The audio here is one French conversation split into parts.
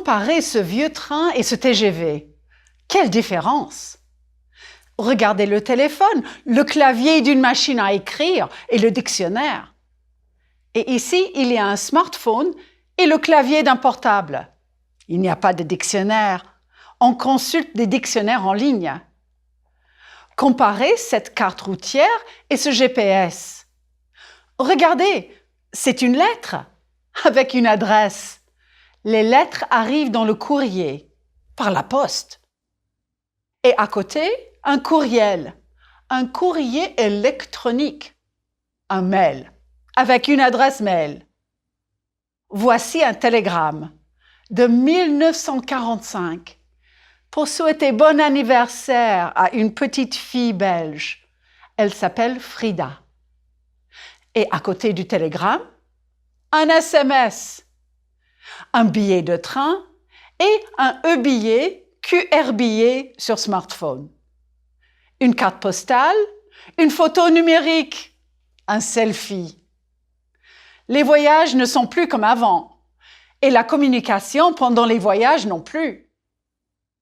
Comparez ce vieux train et ce TGV. Quelle différence! Regardez le téléphone, le clavier d'une machine à écrire et le dictionnaire. Et ici, il y a un smartphone et le clavier d'un portable. Il n'y a pas de dictionnaire. On consulte des dictionnaires en ligne. Comparez cette carte routière et ce GPS. Regardez, c'est une lettre avec une adresse. Les lettres arrivent dans le courrier, par la poste. Et à côté, un courriel, un courrier électronique, un mail, avec une adresse mail. Voici un télégramme de 1945 pour souhaiter bon anniversaire à une petite fille belge. Elle s'appelle Frida. Et à côté du télégramme, un SMS, un billet de train et un e-billet, QR-billet sur smartphone. Une carte postale, une photo numérique, un selfie. Les voyages ne sont plus comme avant, et la communication pendant les voyages non plus.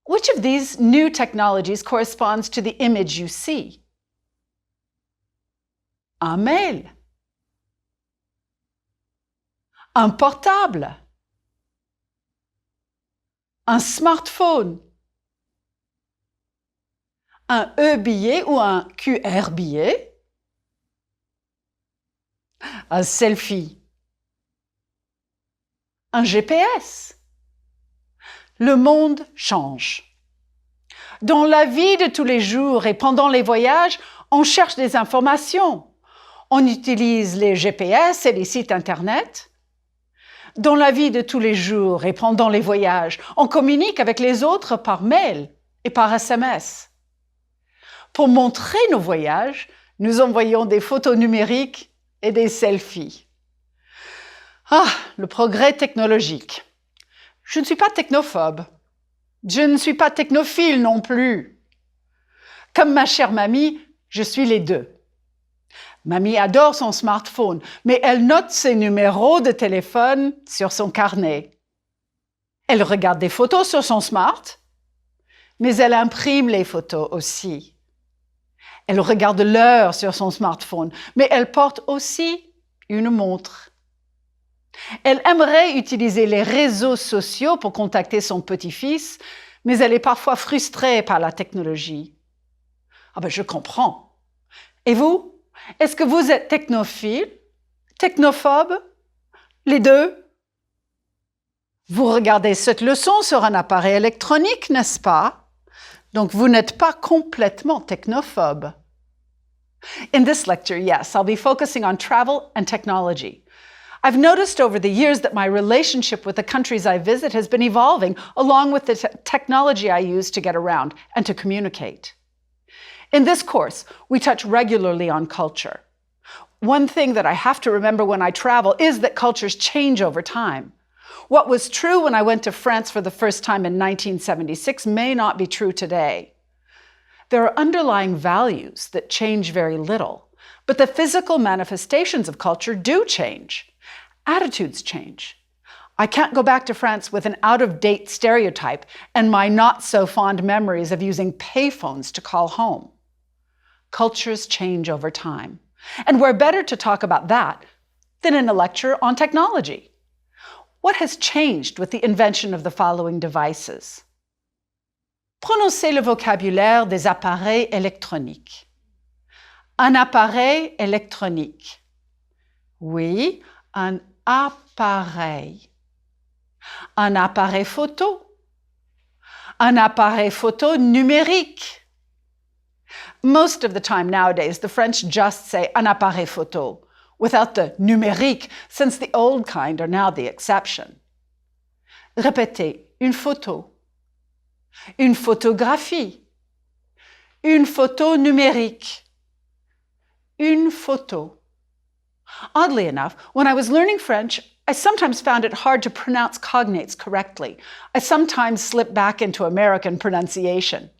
Which of these new technologies corresponds to the image you see? Un mail, un portable, un smartphone, un e-billet ou un QR-billet, un selfie, un GPS. Le monde change. Dans la vie de tous les jours et pendant les voyages, on cherche des informations. On utilise les GPS et les sites Internet. Dans la vie de tous les jours et pendant les voyages, on communique avec les autres par mail et par SMS. Pour montrer nos voyages, nous envoyons des photos numériques et des selfies. Ah, le progrès technologique. Je ne suis pas technophobe. Je ne suis pas technophile non plus. Comme ma chère mamie, je suis les deux. Mamie adore son smartphone, mais elle note ses numéros de téléphone sur son carnet. Elle regarde des photos sur son smart, mais elle imprime les photos aussi. Elle regarde l'heure sur son smartphone, mais elle porte aussi une montre. Elle aimerait utiliser les réseaux sociaux pour contacter son petit-fils, mais elle est parfois frustrée par la technologie. Ah ben, je comprends. Et vous? Est-ce que vous êtes technophile, technophobe, les deux? Vous regardez cette leçon sur un appareil électronique, n'est-ce pas? Donc, vous n'êtes pas complètement technophobe. In this lecture, yes, I'll be focusing on travel and technology. I've noticed over the years that my relationship with the countries I visit has been evolving along with the technology I use to get around and to communicate. In this course, we touch regularly on culture. One thing that I have to remember when I travel is that cultures change over time. What was true when I went to France for the first time in 1976 may not be true today. There are underlying values that change very little, but the physical manifestations of culture do change. Attitudes change. I can't go back to France with an out-of-date stereotype and my not-so-fond memories of using payphones to call home. Cultures change over time, and we're better to talk about that than in a lecture on technology. What has changed with the invention of the following devices? Prononcez le vocabulaire des appareils électroniques. Un appareil électronique. Oui, un appareil. Un appareil photo. Un appareil photo numérique. Most of the time nowadays, the French just say un appareil photo, without the numérique, since the old kind are now the exception. Répétez, une photo. Une photographie. Une photo numérique. Une photo. Oddly enough, when I was learning French, I sometimes found it hard to pronounce cognates correctly. I sometimes slip back into American pronunciation.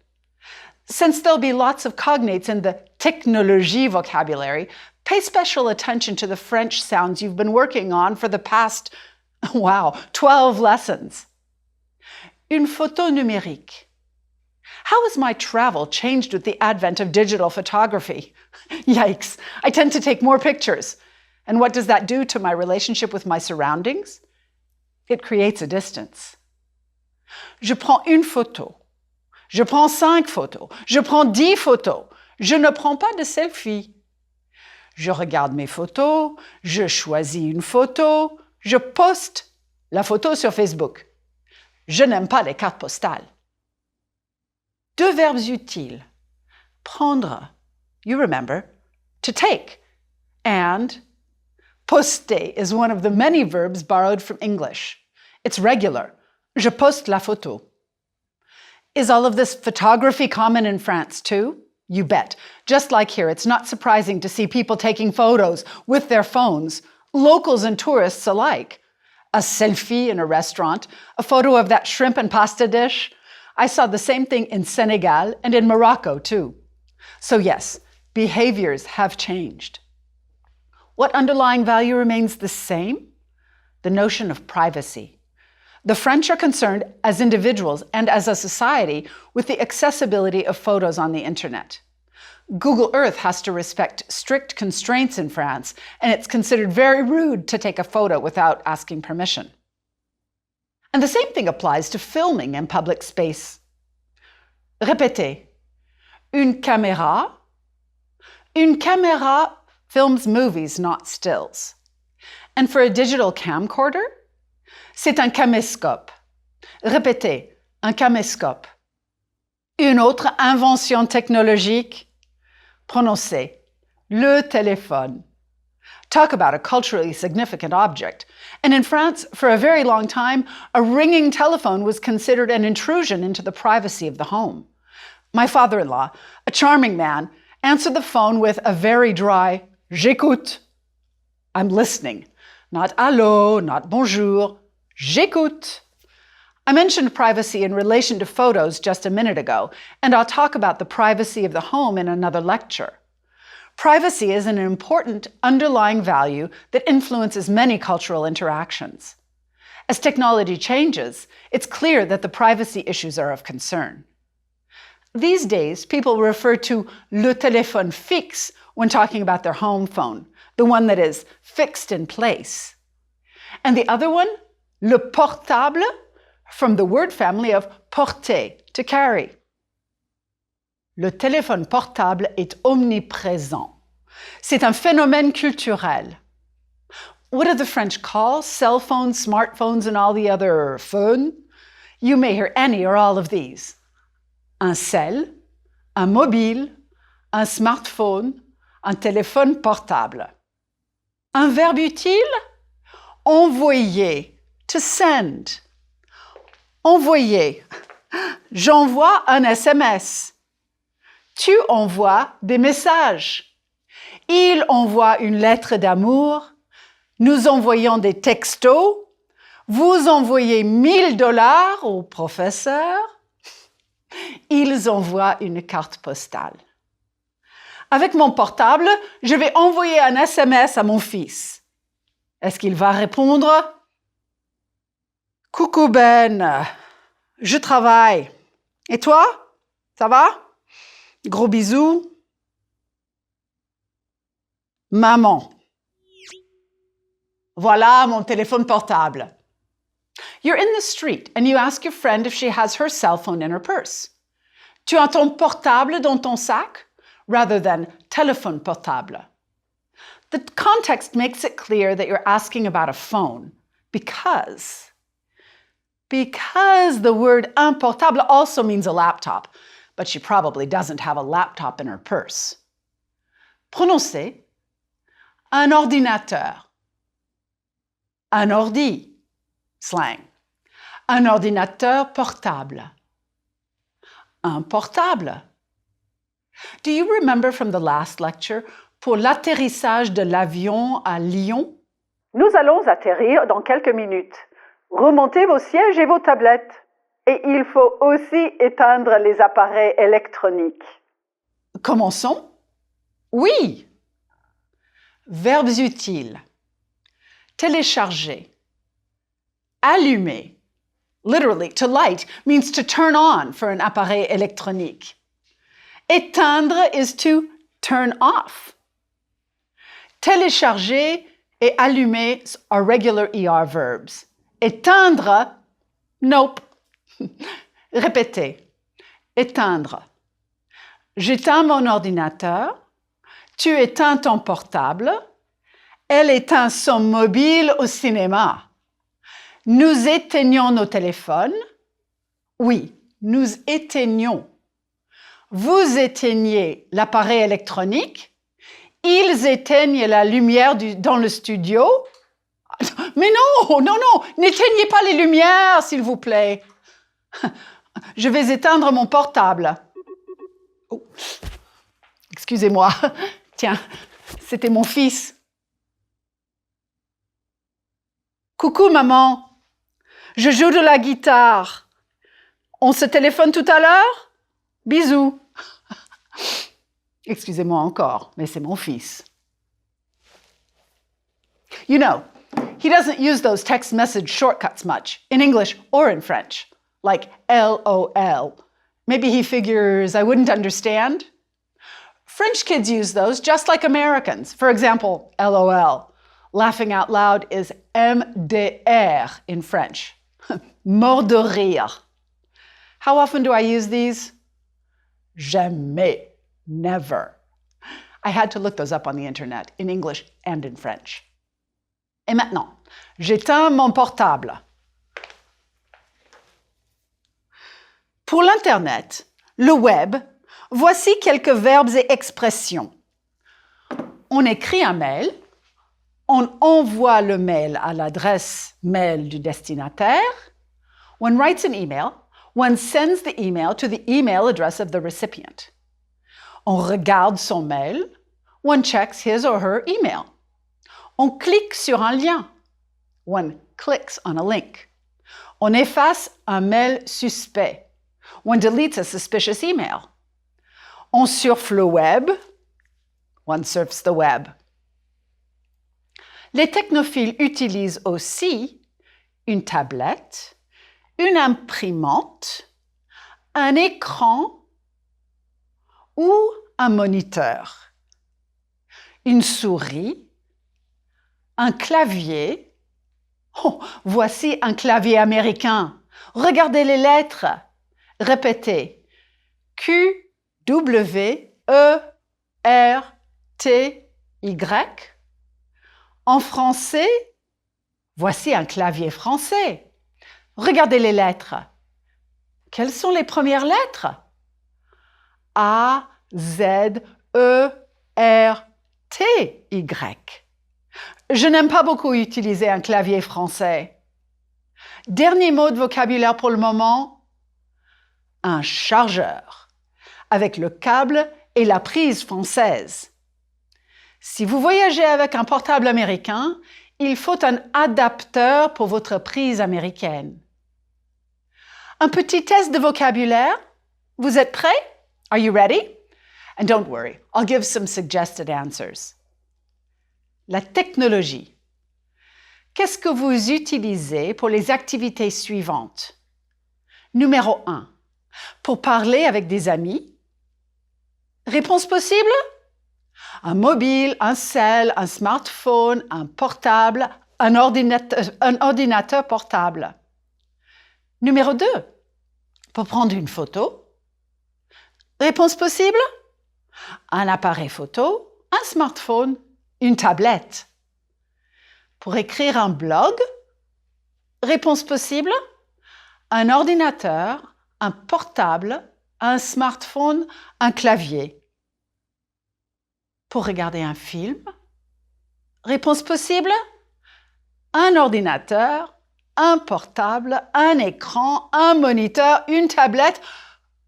Since there'll be lots of cognates in the technologie vocabulary, pay special attention to the French sounds you've been working on for the past, 12 lessons. une photo numérique. How has my travel changed with the advent of digital photography? Yikes, I tend to take more pictures. And what does that do to my relationship with my surroundings? It creates a distance. Je prends une photo. Je prends 5 photos. Je prends 10 photos. Je ne prends pas de selfie. Je regarde mes photos, je choisis une photo, je poste la photo sur Facebook. Je n'aime pas les cartes postales. 2 verbes utiles. Prendre, you remember, to take. And poster is one of the many verbs borrowed from English. It's regular. Je poste la photo. Is all of this photography common in France too? You bet. Just like here, it's not surprising to see people taking photos with their phones, locals and tourists alike. A selfie in a restaurant, a photo of that shrimp and pasta dish. I saw the same thing in Senegal and in Morocco too. So yes, behaviors have changed. What underlying value remains the same? The notion of privacy. The French are concerned as individuals and as a society with the accessibility of photos on the internet. Google Earth has to respect strict constraints in France, and it's considered very rude to take a photo without asking permission. And the same thing applies to filming in public space. Répétez. Une caméra. Une caméra films movies, not stills. And for a digital camcorder, c'est un caméscope. Répétez, un caméscope. Une autre invention technologique, prononcez, le téléphone. Talk about a culturally significant object. And in France, for a very long time, a ringing telephone was considered an intrusion into the privacy of the home. My father-in-law, a charming man, answered the phone with a very dry, j'écoute. I'm listening. Not allô, not bonjour. J'écoute. I mentioned privacy in relation to photos just a minute ago, and I'll talk about the privacy of the home in another lecture. Privacy is an important underlying value that influences many cultural interactions. As technology changes, it's clear that the privacy issues are of concern. These days, people refer to le téléphone fixe when talking about their home phone, the one that is fixed in place. And the other one, le portable, from the word family of porter, to carry. Le téléphone portable est omniprésent. C'est un phénomène culturel. What do the French call cell phones, smartphones, and all the other phone? You may hear any or all of these. Un cell, un mobile, un smartphone, un téléphone portable. Un verbe utile? Envoyer, to send. Envoyer. J'envoie un SMS. Tu envoies des messages. Il envoie une lettre d'amour. Nous envoyons des textos. Vous envoyez $1000 au professeur. Ils envoient une carte postale. Avec mon portable, je vais envoyer un SMS à mon fils. Est-ce qu'il va répondre? Coucou Ben, je travaille. Et toi? Ça va? Gros bisous. Maman. Voilà mon téléphone portable. You're in the street and you ask your friend if she has her cell phone in her purse. Tu as ton portable dans ton sac? Rather than téléphone portable. The context makes it clear that you're asking about a phone because the word un portable also means a laptop, but she probably doesn't have a laptop in her purse. Prononcez un ordinateur. Un ordi, slang. Un ordinateur portable. Un portable. Do you remember from the last lecture, pour l'atterrissage de l'avion à Lyon? Nous allons atterrir dans quelques minutes. Remontez vos sièges et vos tablettes. Et il faut aussi éteindre les appareils électroniques. Commençons? Oui! Verbes utiles. Télécharger. Allumer. literally, to light means to turn on for an appareil électronique. Éteindre is to turn off. Télécharger et allumer are regular ER verbs. Éteindre, nope. Répétez. Éteindre. J'éteins mon ordinateur. Tu éteins ton portable. Elle éteint son mobile au cinéma. Nous éteignons nos téléphones. Oui, nous éteignons. Vous éteignez l'appareil électronique. Ils éteignent la lumière dans le studio. Mais non, non, non, n'éteignez pas les lumières, s'il vous plaît. Je vais éteindre mon portable. Oh. Excusez-moi. Tiens, c'était mon fils. Coucou, maman. Je joue de la guitare. On se téléphone tout à l'heure? Bisous. Excusez-moi encore, mais c'est mon fils. You know, he doesn't use those text message shortcuts much, in English or in French, like LOL. Maybe he figures I wouldn't understand. French kids use those just like Americans. For example, LOL. Laughing out loud is MDR in French. Mort de rire. How often do I use these? Jamais. Never. I had to look those up on the internet, in English and in French. Et maintenant, j'éteins mon portable. Pour l'Internet, le web, voici quelques verbes et expressions. On écrit un mail, on envoie le mail à l'adresse mail du destinataire. One writes an email, one sends the email to the email address of the recipient. On regarde son mail, one checks his or her email. On clique sur un lien, one clicks on a link. On efface un mail suspect, one deletes a suspicious email. On surfe le web, one surfs the web. Les technophiles utilisent aussi une tablette, une imprimante, un écran ou un moniteur, une souris, un clavier. Oh, voici un clavier américain. Regardez les lettres. Répétez. Q, W, E, R, T, Y. En français, voici un clavier français. Regardez les lettres. Quelles sont les premières lettres? A, Z, E, R, T, Y. Je n'aime pas beaucoup utiliser un clavier français. Dernier mot de vocabulaire pour le moment. Un chargeur, avec le câble et la prise française. Si vous voyagez avec un portable américain, il faut un adapteur pour votre prise américaine. Un petit test de vocabulaire. Vous êtes prêts? Are you ready? And don't worry, I'll give some suggested answers. La technologie. Qu'est-ce que vous utilisez pour les activités suivantes? Numéro 1. Pour parler avec des amis. Réponse possible? Un mobile, un cell, un smartphone, un portable, un ordinateur portable. Numéro 2. Pour prendre une photo. Réponse possible? Un appareil photo, un smartphone, une tablette. Pour écrire un blog. Réponse possible? Un ordinateur, un portable, un smartphone, un clavier. Pour regarder un film. Réponse possible? Un ordinateur, un portable, un écran, un moniteur, une tablette,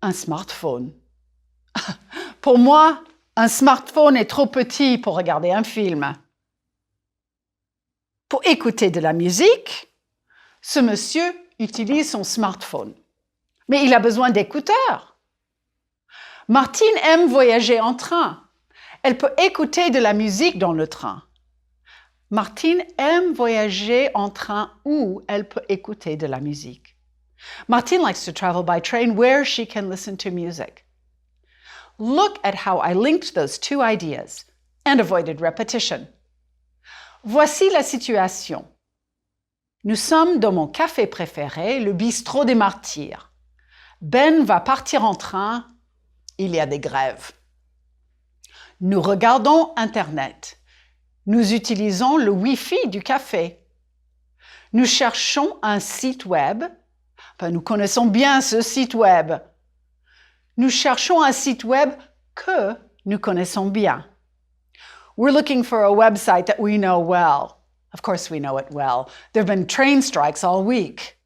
un smartphone. Pour moi, un smartphone est trop petit pour regarder un film. Pour écouter de la musique, ce monsieur utilise son smartphone. Mais il a besoin d'écouteurs. Martine aime voyager en train. Elle peut écouter de la musique dans le train. Martine aime voyager en train où elle peut écouter de la musique. Martine likes to travel by train where she can listen to music. Look at how I linked those two ideas and avoided repetition. Voici la situation. Nous sommes dans mon café préféré, le bistrot des Martyrs. Ben va partir en train. Il y a des grèves. Nous regardons Internet. Nous utilisons le Wi-Fi du café. Nous cherchons un site web. Enfin, nous connaissons bien ce site web. Nous cherchons un site web que nous connaissons bien. We're looking for a website that we know well. Of course we know it well. There have been train strikes all week.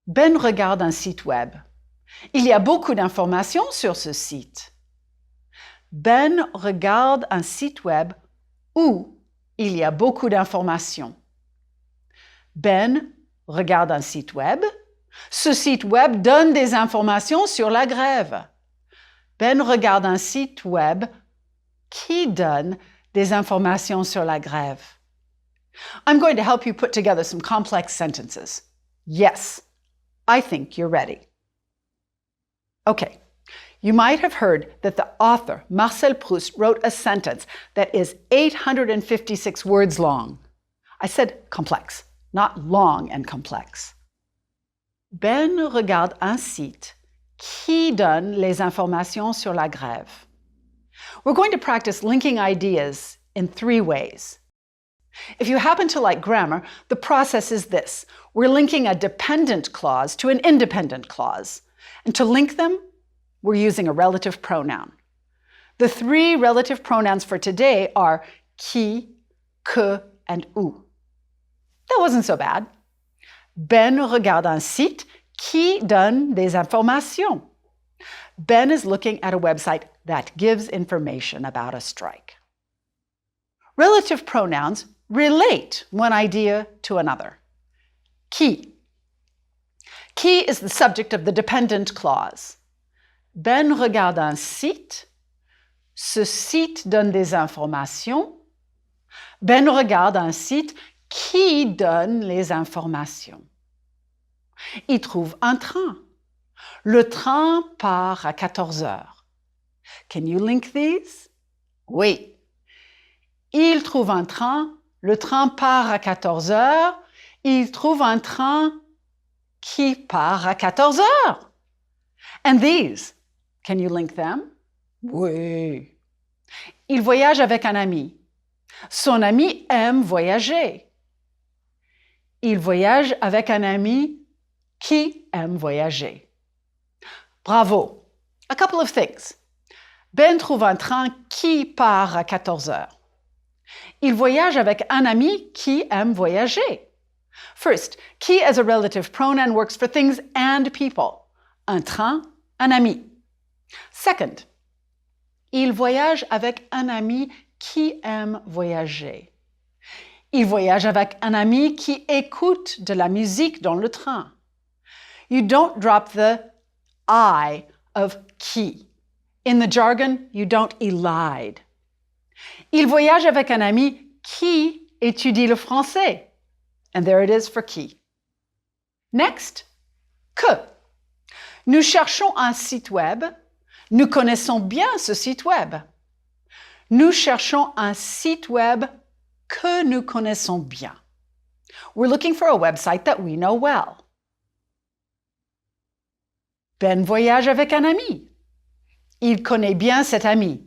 Ben regarde un site web. Il y a beaucoup d'informations sur ce site. Ben regarde un site web où il y a beaucoup d'informations. Ben regarde un site web. Ce site web donne des informations sur la grève. Ben regarde un site web qui donne des informations sur la grève. I'm going to help you put together some complex sentences. Yes, I think you're ready. Okay, you might have heard that the author, Marcel Proust, wrote a sentence that is 856 words long. I said complex, not long and complex. Ben regarde un site qui donne les informations sur la grève. We're going to practice linking ideas in 3 ways. If you happen to like grammar, the process is this. We're linking a dependent clause to an independent clause. And to link them, we're using a relative pronoun. The 3 relative pronouns for today are qui, que, and où. That wasn't so bad. Ben regarde un site qui donne des informations. Ben is looking at a website that gives information about a strike. Relative pronouns relate one idea to another. Qui. Qui is the subject of the dependent clause. Ben regarde un site. Ce site donne des informations. Ben regarde un site qui donne les informations. Il trouve un train. Le train part à 14 heures. Can you link these? Oui. Il trouve un train. Le train part à 14 heures. Il trouve un train qui part à 14 heures. And these, can you link them? Oui. Il voyage avec un ami. Son ami aime voyager. Il voyage avec un ami qui aime voyager. Bravo. A couple of things. Ben trouve un train qui part à 14 heures. Il voyage avec un ami qui aime voyager. First, qui as a relative pronoun works for things and people. Un train, un ami. Second, il voyage avec un ami qui aime voyager. Il voyage avec un ami qui écoute de la musique dans le train. You don't drop the I of qui. In the jargon, you don't elide. Il voyage avec un ami qui étudie le français. And there it is for qui. Next, que. Nous cherchons un site web. Nous connaissons bien ce site web. Nous cherchons un site web que nous connaissons bien. We're looking for a website that we know well. Ben voyage avec un ami. Il connaît bien cet ami.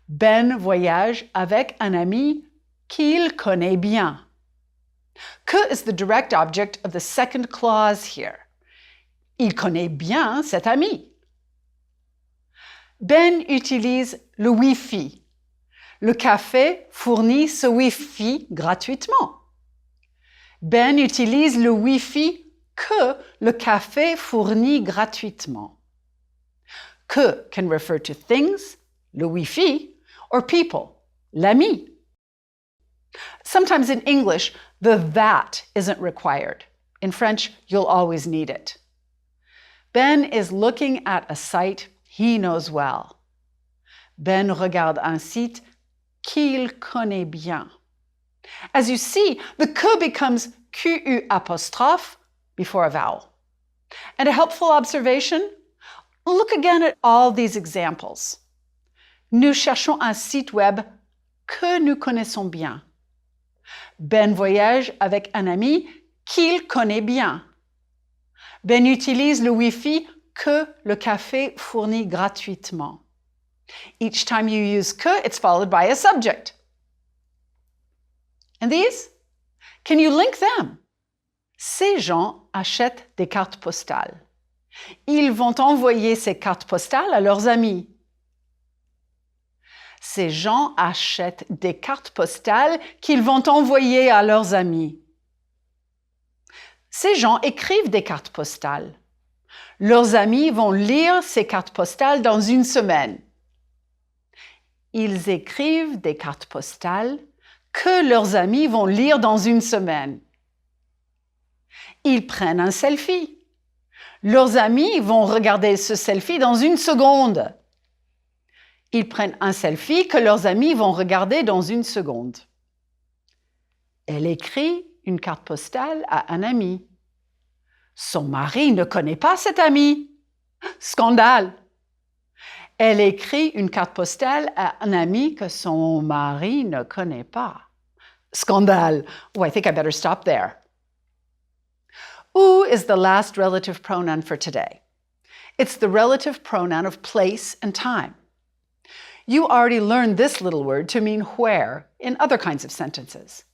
Ben voyage avec un ami qu'il connaît bien. Que is the direct object of the second clause here. Il connaît bien cet ami. Ben utilise le Wi-Fi. Le café fournit ce Wi-Fi gratuitement. Ben utilise le Wi-Fi que le café fournit gratuitement. Que can refer to things, le Wi-Fi, or people, l'ami. Sometimes in English, the that isn't required. In French, you'll always need it. Ben is looking at a site he knows well. Ben regarde un site qu'il connaît bien. As you see, the que becomes QU apostrophe before a vowel. And a helpful observation? Look again at all these examples. Nous cherchons un site web que nous connaissons bien. Ben voyage avec un ami qu'il connaît bien. Ben utilise le Wi-Fi que le café fournit gratuitement. Each time you use que, it's followed by a subject. And these? Can you link them? Ces gens achètent des cartes postales. Ils vont envoyer ces cartes postales à leurs amis. Ces gens achètent des cartes postales qu'ils vont envoyer à leurs amis. Ces gens écrivent des cartes postales. Leurs amis vont lire ces cartes postales dans une semaine. Ils écrivent des cartes postales que leurs amis vont lire dans une semaine. Ils prennent un selfie. Leurs amis vont regarder ce selfie dans une seconde. Ils prennent un selfie que leurs amis vont regarder dans une seconde. Elle écrit une carte postale à un ami. Son mari ne connaît pas cet ami. Scandale! Elle écrit une carte postale à un ami que son mari ne connaît pas. Scandale! Oh, I think I better stop there. Où is the last relative pronoun for today. It's the relative pronoun of place and time. You already learned this little word to mean where in other kinds of sentences.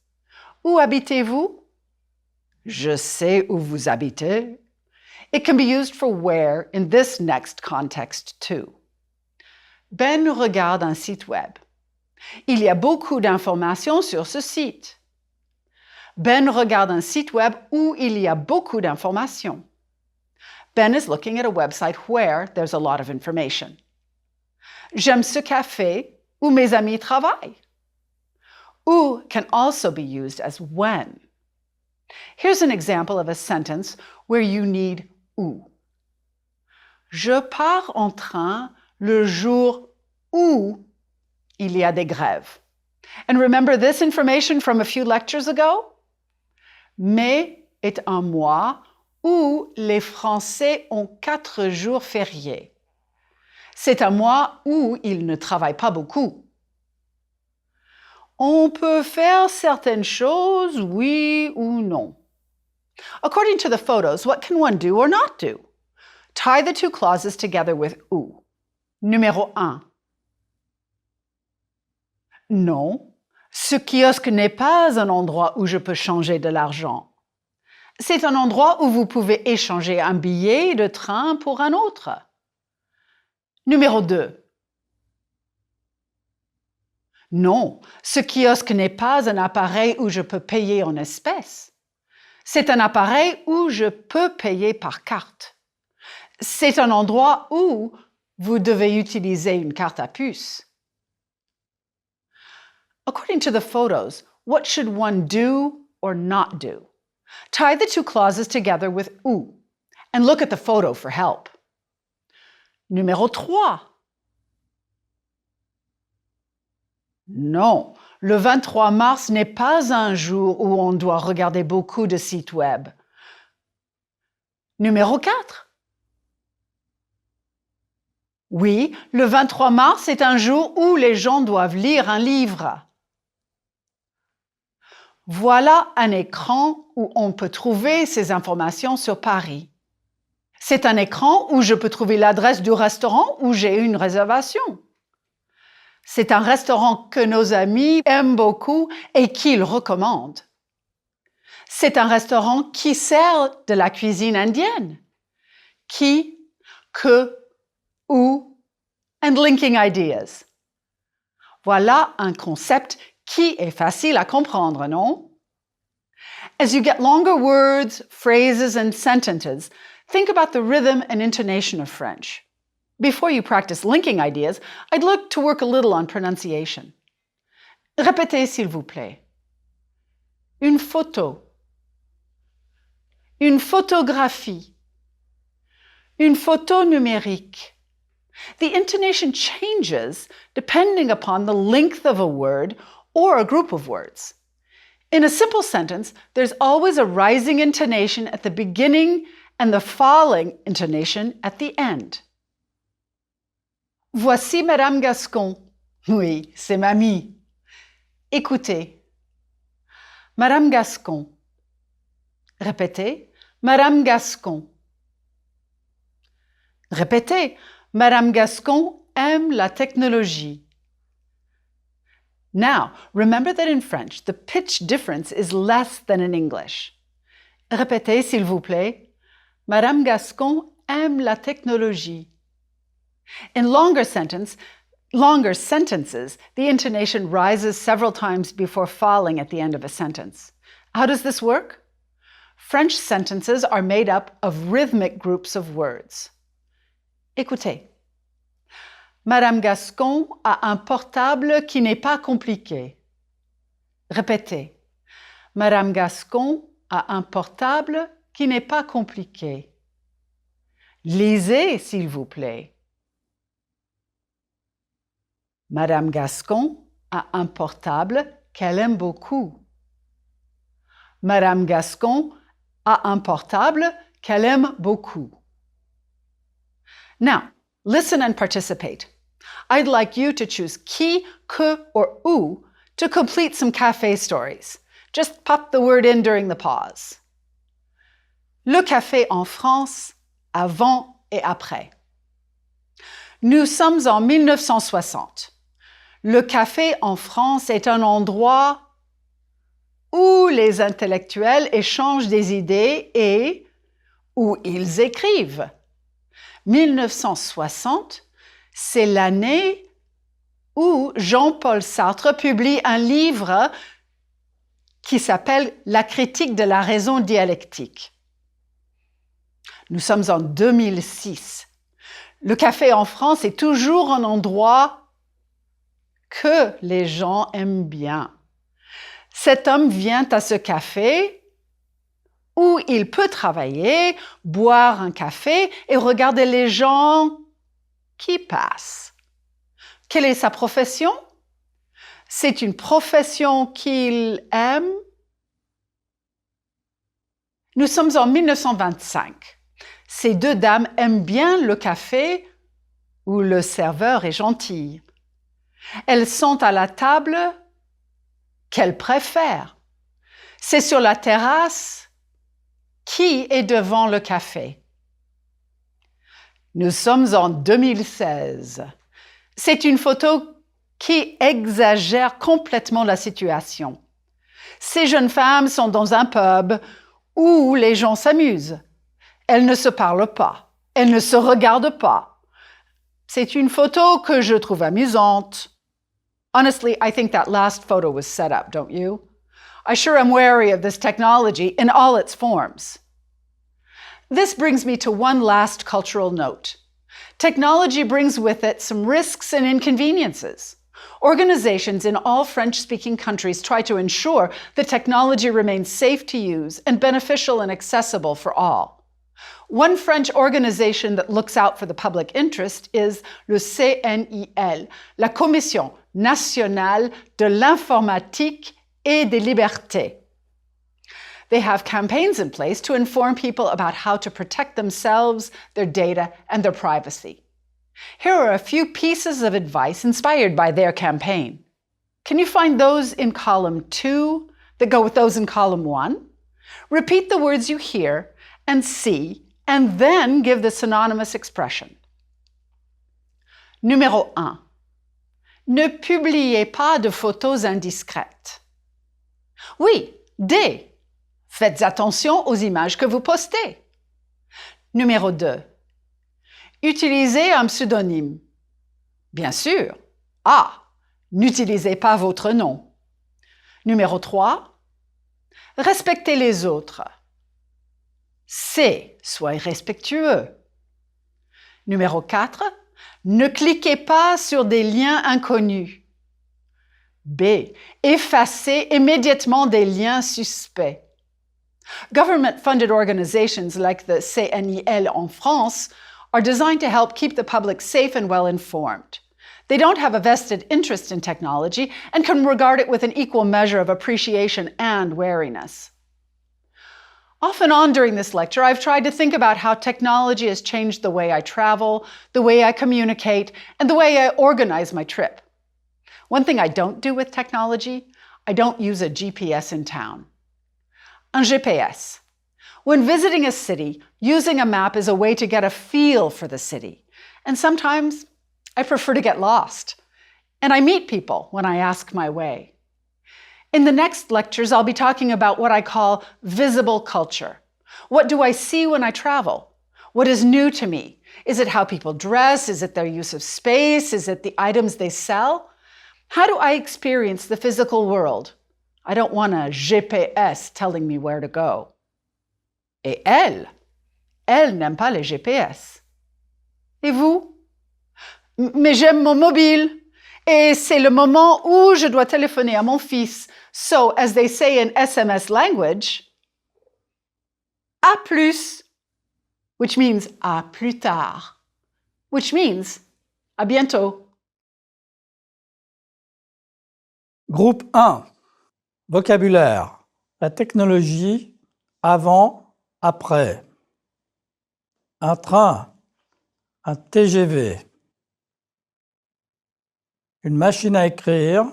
Où habitez-vous? Je sais où vous habitez. It can be used for where in this next context too. Ben regarde un site web. Il y a beaucoup d'informations sur ce site. Ben regarde un site web où il y a beaucoup d'informations. Ben is looking at a website where there's a lot of information. J'aime ce café où mes amis travaillent. Où can also be used as when. Here's an example of a sentence where you need où. Je pars en train le jour où il y a des grèves. And remember this information from a few lectures ago? Mai est un mois où les Français ont 4 jours fériés. C'est un mois où ils ne travaillent pas beaucoup. On peut faire certaines choses, oui ou non. According to the photos, what can one do or not do? Tie the two clauses together with où. Numéro 1. Non, ce kiosque n'est pas un endroit où je peux changer de l'argent. C'est un endroit où vous pouvez échanger un billet de train pour un autre. Numéro 2. Non, ce kiosque n'est pas un appareil où je peux payer en espèces. C'est un appareil où je peux payer par carte. C'est un endroit où vous devez utiliser une carte à puce. According to the photos, what should one do or not do? Tie the two clauses together with où and look at the photo for help. Numéro 3. Non, le 23 mars n'est pas un jour où on doit regarder beaucoup de sites web. Numéro 4. Oui, le 23 mars est un jour où les gens doivent lire un livre. Voilà un écran où on peut trouver ces informations sur Paris. C'est un écran où je peux trouver l'adresse du restaurant où j'ai une réservation. C'est un restaurant que nos amis aiment beaucoup et qu'ils recommandent. C'est un restaurant qui sert de la cuisine indienne. Qui, que, où, and linking ideas. Voilà un concept qui est facile à comprendre, non? As you get longer words, phrases, and sentences, think about the rhythm and intonation of French. Before you practice linking ideas, I'd like to work a little on pronunciation. Répétez, s'il vous plaît. Une photo. Une photographie. Une photo numérique. The intonation changes depending upon the length of a word or a group of words. In a simple sentence, there's always a rising intonation at the beginning and the falling intonation at the end. Voici Madame Gascon. Oui, c'est mamie. Écoutez. Madame Gascon. Répétez. Madame Gascon. Répétez. Madame Gascon aime la technologie. Now, remember that in French, the pitch difference is less than in English. Répétez, s'il vous plaît. Madame Gascon aime la technologie. In longer sentences, the intonation rises several times before falling at the end of a sentence. How does this work? French sentences are made up of rhythmic groups of words. Écoutez. Madame Gascon a un portable qui n'est pas compliqué. Répétez. Madame Gascon a un portable qui n'est pas compliqué. Lisez, s'il vous plaît. Madame Gascon a un portable qu'elle aime beaucoup. Madame Gascon a un portable qu'elle aime beaucoup. Now, listen and participate. I'd like you to choose qui, que, or où to complete some café stories. Just pop the word in during the pause. Le café en France, avant et après. Nous sommes en 1960. Le café en France est un endroit où les intellectuels échangent des idées et où ils écrivent. 1960, c'est l'année où Jean-Paul Sartre publie un livre qui s'appelle « La critique de la raison dialectique ». Nous sommes en 2006. Le café en France est toujours un endroit que les gens aiment bien. Cet homme vient à ce café où il peut travailler, boire un café et regarder les gens qui passent. Quelle est sa profession? C'est une profession qu'il aime. Nous sommes en 1925. Ces deux dames aiment bien le café où le serveur est gentil. Elles sont à la table qu'elles préfèrent. C'est sur la terrasse qui est devant le café. Nous sommes en 2016. C'est une photo qui exagère complètement la situation. Ces jeunes femmes sont dans un pub où les gens s'amusent. Elles ne se parlent pas. Elles ne se regardent pas. C'est une photo que je trouve amusante. Honestly, I think that last photo was set up, don't you? I sure am wary of this technology in all its forms. This brings me to one last cultural note. Technology brings with it some risks and inconveniences. Organizations in all French-speaking countries try to ensure that technology remains safe to use and beneficial and accessible for all. One French organization that looks out for the public interest is le CNIL, la Commission nationale de l'informatique et des libertés. They have campaigns in place to inform people about how to protect themselves, their data, and their privacy. Here are a few pieces of advice inspired by their campaign. Can you find those in column 2 that go with those in column 1? Repeat the words you hear and see, and then give the synonymous expression. Numéro 1. Ne publiez pas de photos indiscrètes. Oui, des. Faites attention aux images que vous postez. Numéro 2. Utilisez un pseudonyme. Bien sûr. A. N'utilisez pas votre nom. Numéro 3. Respectez les autres. C. Soyez respectueux. Numéro 4. Ne cliquez pas sur des liens inconnus. B. Effacez immédiatement des liens suspects. Government-funded organizations like the CNIL en France are designed to help keep the public safe and well-informed. They don't have a vested interest in technology and can regard it with an equal measure of appreciation and wariness. Off and on during this lecture, I've tried to think about how technology has changed the way I travel, the way I communicate, and the way I organize my trip. One thing I don't do with technology, I don't use a GPS in town. Un GPS. When visiting a city, using a map is a way to get a feel for the city. And sometimes I prefer to get lost. And I meet people when I ask my way. In the next lectures, I'll be talking about what I call visible culture. What do I see when I travel? What is new to me? Is it how people dress? Is it their use of space? Is it the items they sell? How do I experience the physical world? I don't want a GPS telling me where to go. Et elle n'aime pas les GPS. Et vous? Mais j'aime mon mobile. Et c'est le moment où je dois téléphoner à mon fils. So, as they say in SMS language, à plus, which means à plus tard, which means à bientôt. Groupe 1. Vocabulaire. La technologie avant, après. Un train, un TGV. Une machine à écrire,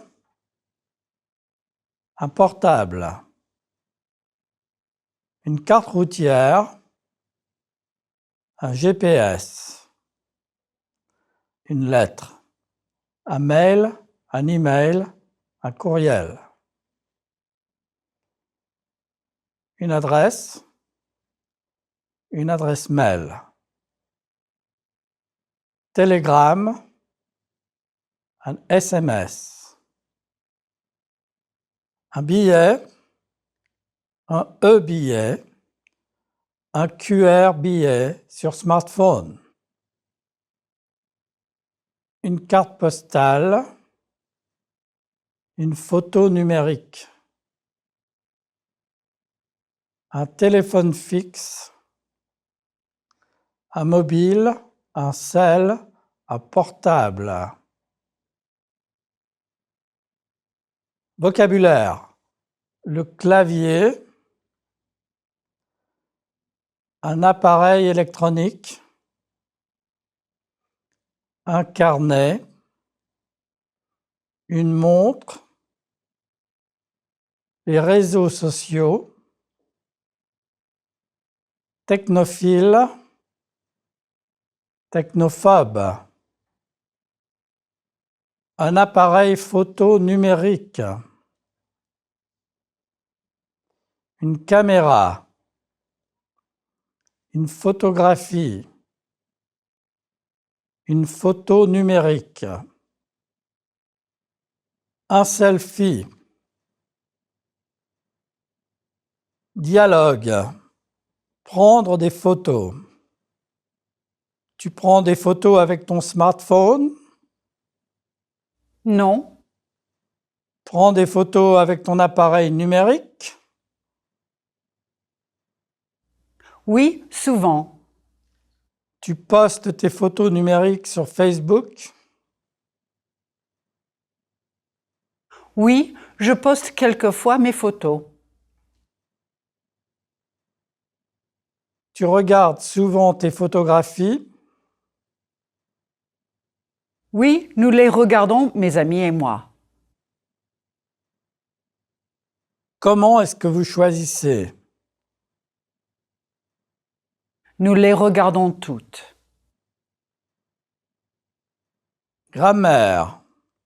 un portable, une carte routière, un GPS, une lettre, un mail, un email, un courriel, une adresse mail, télégramme, un SMS, un billet, un e-billet, un QR billet sur smartphone, une carte postale, une photo numérique, un téléphone fixe, un mobile, un cell, un portable. Vocabulaire. Le clavier, un appareil électronique, un carnet, une montre, les réseaux sociaux, technophile, technophobe, un appareil photo numérique, une caméra, une photographie, une photo numérique, un selfie, dialogue, prendre des photos. Tu prends des photos avec ton smartphone? Non. Prends des photos avec ton appareil numérique? Oui, souvent. Tu postes tes photos numériques sur Facebook? Oui, je poste quelquefois mes photos. Tu regardes souvent tes photographies? Oui, nous les regardons, mes amis et moi. Comment est-ce que vous choisissez? Nous les regardons toutes. Grammaire.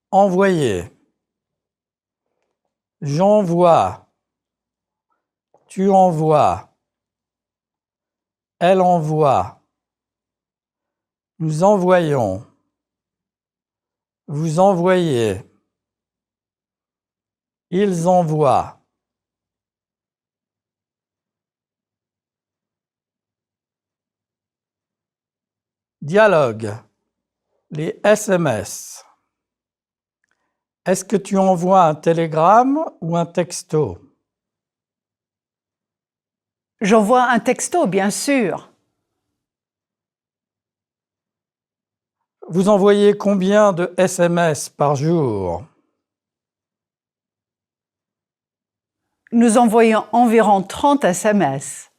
Envoyer. J'envoie. Tu envoies. Elle envoie. Nous envoyons. Vous envoyez. Ils envoient. Dialogue. Les SMS. Est-ce que tu envoies un télégramme ou un texto? J'envoie un texto, bien sûr. Vous envoyez combien de SMS par jour? Nous envoyons environ 30 SMS.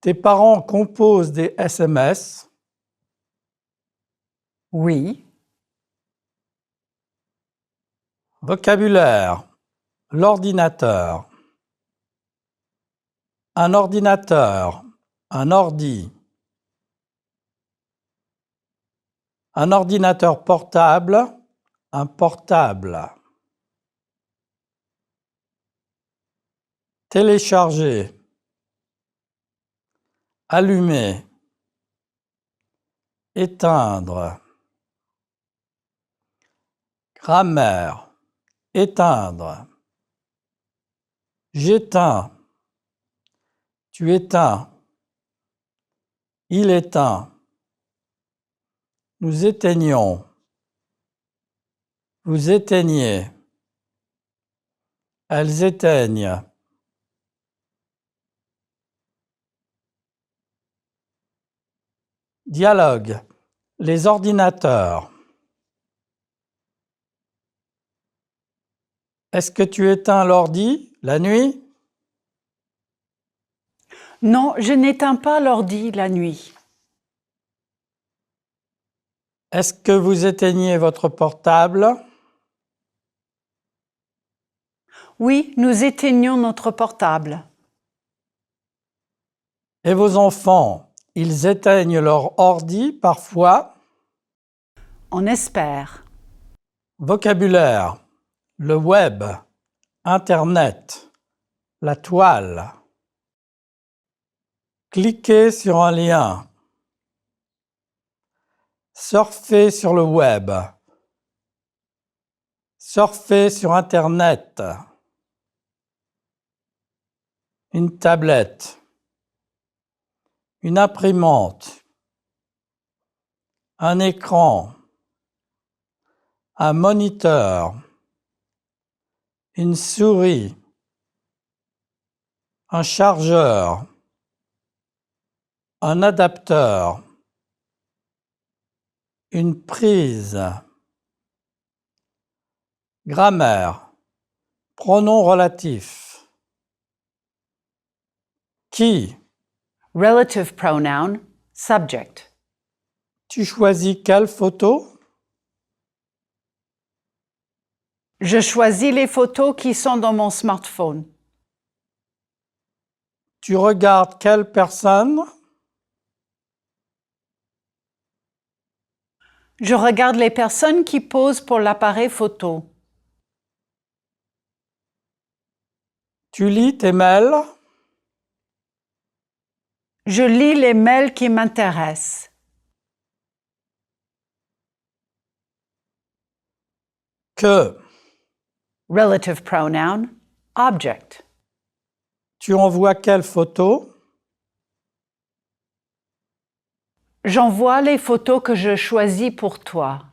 Tes parents composent des SMS. Oui. Vocabulaire. L'ordinateur. Un ordinateur. Un ordi. Un ordinateur portable. Un portable. Télécharger. Allumer. Éteindre. Grammaire. Éteindre. J'éteins. Tu éteins. Il éteint. Nous éteignons. Vous éteignez. Elles éteignent. Dialogue. Les ordinateurs. Est-ce que tu éteins l'ordi la nuit? Non, je n'éteins pas l'ordi la nuit. Est-ce que vous éteignez votre portable? Oui, nous éteignons notre portable. Et vos enfants, ils éteignent leur ordi parfois? On espère. Vocabulaire. Le web. Internet. La toile. Cliquez sur un lien. Surfer sur le web. Surfer sur Internet. Une tablette. Une imprimante. Un écran. Un moniteur. Une souris. Un chargeur. Un adapteur. Une prise. Grammaire. Pronom relatif. Qui? Relative pronoun, subject. Tu choisis quelle photo? Je choisis les photos qui sont dans mon smartphone. Tu regardes quelle personne? Je regarde les personnes qui posent pour l'appareil photo. Tu lis tes mails? Je lis les mails qui m'intéressent. Que? Relative pronoun, object. Tu envoies quelle photo? J'envoie les photos que je choisis pour toi.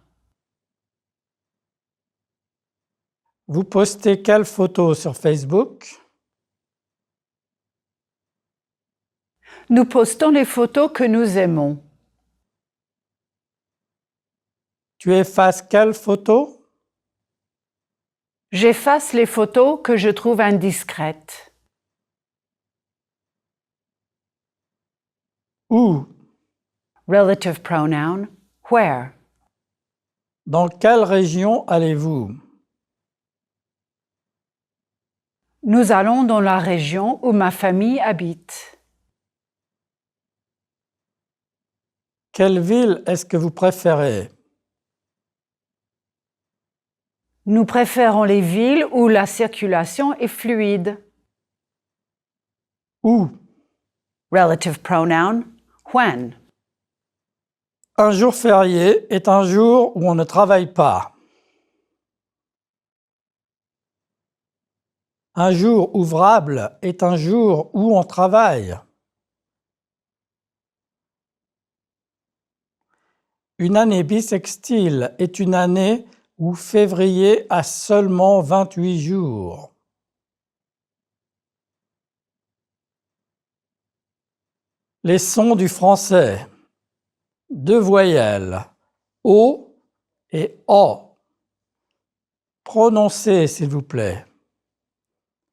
Vous postez quelle photo sur Facebook? Nous postons les photos que nous aimons. Tu effaces quelle photo? J'efface les photos que je trouve indiscrètes. Où? Relative pronoun, where. Dans quelle région allez-vous? Nous allons dans la région où ma famille habite. Quelle ville est-ce que vous préférez? Nous préférons les villes où la circulation est fluide. Où? Relative pronoun, when. Un jour férié est un jour où on ne travaille pas. Un jour ouvrable est un jour où on travaille. Une année bissextile est une année où février a seulement 28 jours. Les sons du français. 2 voyelles, O et O. Prononcez, s'il vous plaît.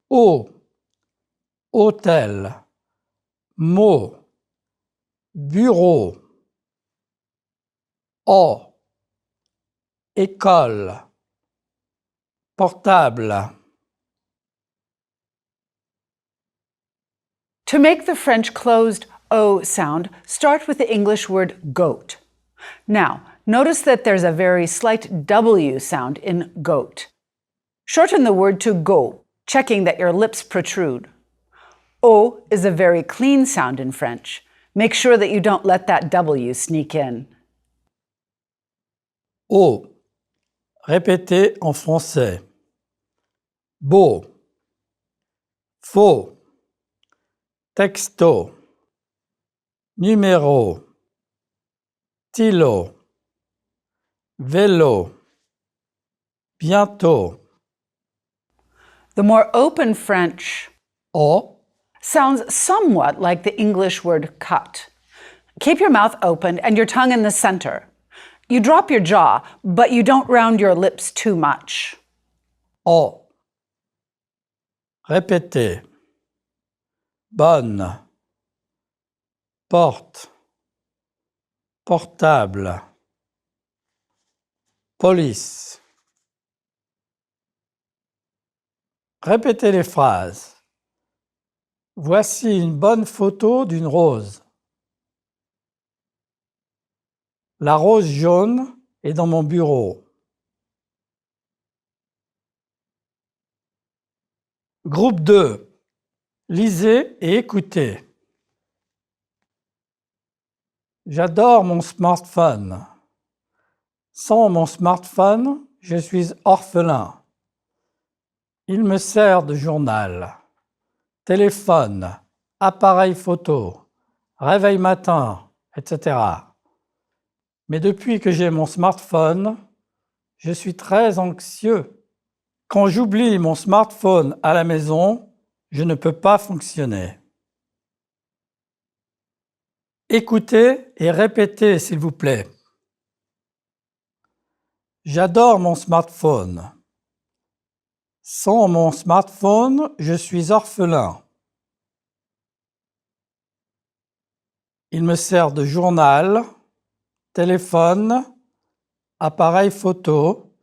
O, hôtel, mot, bureau. O. École. Portable. To make the French closed O sound, start with the English word goat. Now, notice that there's a very slight W sound in goat. Shorten the word to go, checking that your lips protrude. O is a very clean sound in French. Make sure that you don't let that W sneak in. O. Répétez en français. Beau. Faux. Texto. Numéro. Stylo. Vélo. Bientôt. The more open French O. sounds somewhat like the English word cut. Keep your mouth open and your tongue in the center. You drop your jaw, but you don't round your lips too much. O. Répétez. Bonne. Porte. Portable. Police. Répétez les phrases. Voici une bonne photo d'une rose. La rose jaune est dans mon bureau. Groupe 2. Lisez et écoutez. J'adore mon smartphone. Sans mon smartphone, je suis orphelin. Il me sert de journal, téléphone, appareil photo, réveil matin, etc. Mais depuis que j'ai mon smartphone, je suis très anxieux. Quand j'oublie mon smartphone à la maison, je ne peux pas fonctionner. Écoutez et répétez, s'il vous plaît. J'adore mon smartphone. Sans mon smartphone, je suis orphelin. Il me sert de journal, téléphone, appareil photo,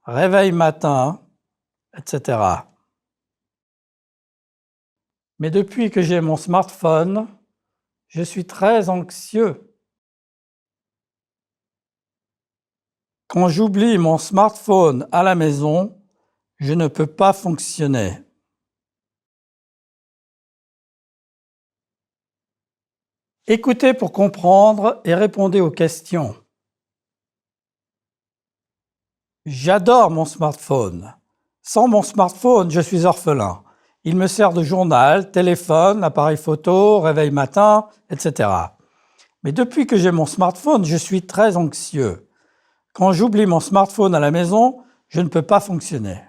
réveil matin, etc. Mais depuis que j'ai mon smartphone, je suis très anxieux. Quand j'oublie mon smartphone à la maison, je ne peux pas fonctionner. Écoutez pour comprendre et répondez aux questions. J'adore mon smartphone. Sans mon smartphone, je suis orphelin. Il me sert de journal, téléphone, appareil photo, réveil matin, etc. Mais depuis que j'ai mon smartphone, je suis très anxieux. Quand j'oublie mon smartphone à la maison, je ne peux pas fonctionner.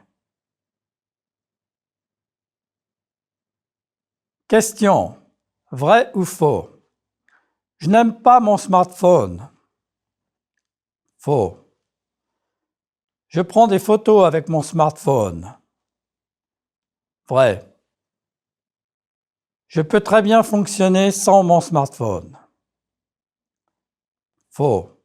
Question. Vrai ou faux? Je n'aime pas mon smartphone. Faux. Je prends des photos avec mon smartphone. Vrai. Je peux très bien fonctionner sans mon smartphone. Faux.